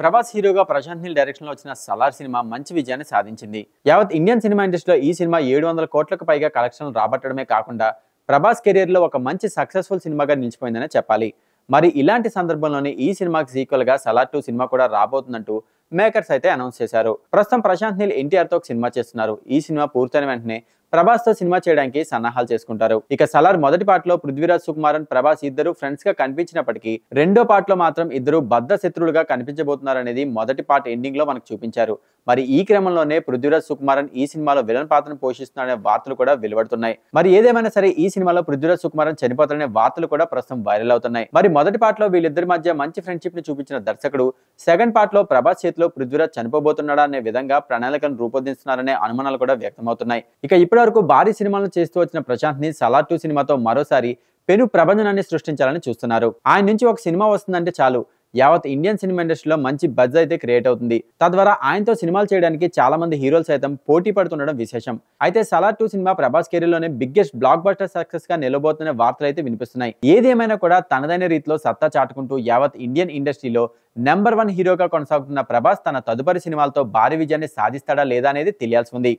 ప్రభాస్ హీరోగా ప్రశాంత్ నీల్ డైరెక్షన్ లో వచ్చిన సలార్ సినిమా మంచి విజయాన్ని సాధించింది. యావత్ ఇండియన్ సినిమా ఇండస్ట్రీలో ఈ సినిమా 700 కోట్లకు పైగా కలెక్షన్లు రాబట్టడమే కాకుండా ప్రభాస్ కెరీర్ లో ఒక మంచి సక్సెస్ఫుల్ సినిమాగా నిలిచిపోయిందనే చెప్పాలి. మరి ఇలాంటి సందర్భంలోనే ఈ సినిమాకి సీక్వెల్ గా సలార్ 2 సినిమా కూడా రాబోతుందంటూ మేకర్స్ అయితే అనౌన్స్ చేశారు. ప్రస్తుతం ప్రశాంత్ నీల్ ఎన్టీఆర్ తో ఒక సినిమా చేస్తున్నారు. ఈ సినిమా పూర్తయిన వెంటనే ప్రభాస్ తో సినిమా చేయడానికి సన్నాహాలు చేసుకుంటారు. ఇక సలార్ మొదటి పార్ట్ లో పృథ్వీరాజ్ సుకుమారన్ ప్రభాస్ ఇద్దరు ఫ్రెండ్స్ గా కనిపించినప్పటికీ రెండో పార్ట్ లో మాత్రం ఇద్దరు బద్ధ శత్రువులుగా కనిపించబోతున్నారనేది మొదటి పార్ట్ ఎండింగ్ లో మనకు చూపించారు. మరి ఈ క్రమంలోనే పృథ్వీరాజ్ సుకుమారన్ ఈ సినిమాలో విలన్ పాత్రను పోషిస్తున్నారనే వార్తలు కూడా వెలువడుతున్నాయి. మరి ఏదేమైనా సరే ఈ సినిమాలో పృథ్వీరాజ్ సుకుమారన్ చనిపోతారనే వార్తలు కూడా ప్రస్తుతం వైరల్ అవుతున్నాయి. మరి మొదటి పార్ట్ లో వీళ్ళిద్దరి మధ్య మంచి ఫ్రెండ్షిప్ ని చూపించిన దర్శకుడు సెకండ్ పార్ట్ లో ప్రభాస్ చేతిలో పృథ్వీరాజ్ చనిపోబోతున్నాడా అనే విధంగా ప్రణాళికను రూపొందిస్తున్నారనే అనుమానాలు కూడా వ్యక్తమవుతున్నాయి. ఇక ఇప్పటి వరకు భారీ సినిమాలను చేస్తూ వచ్చిన ప్రశాంత్ ని సలార్ 2 సినిమాతో మరోసారి పెను ప్రభంజనాన్ని సృష్టించాలని చూస్తున్నారు. ఆయన నుంచి ఒక సినిమా వస్తుందంటే చాలు యావత్ ఇండియన్ సినిమా ఇండస్ట్రీలో మంచి బజ్ అయితే క్రియేట్ అవుతుంది. తద్వారా ఆయనతో సినిమాలు చేయడానికి చాలా మంది హీరోలు సైతం పోటీ పడుతుండడం విశేషం. అయితే సలార్ 2 సినిమా ప్రభాస్ కెరీర్ లోనే బిగ్గెస్ట్ బ్లాక్ బస్టర్ సక్సెస్ గా నిలబోతున్న వార్తలు అయితే వినిపిస్తున్నాయి. ఏదేమైనా కూడా తనదైన రీతిలో సత్తా చాటుకుంటూ యావత్ ఇండియన్ ఇండస్ట్రీలో నెంబర్ 1 హీరోగా కొనసాగుతున్న ప్రభాస్ తన తదుపరి సినిమాలతో భారీ విజయాన్ని సాధిస్తాడా లేదా అనేది తెలియాల్సి ఉంది.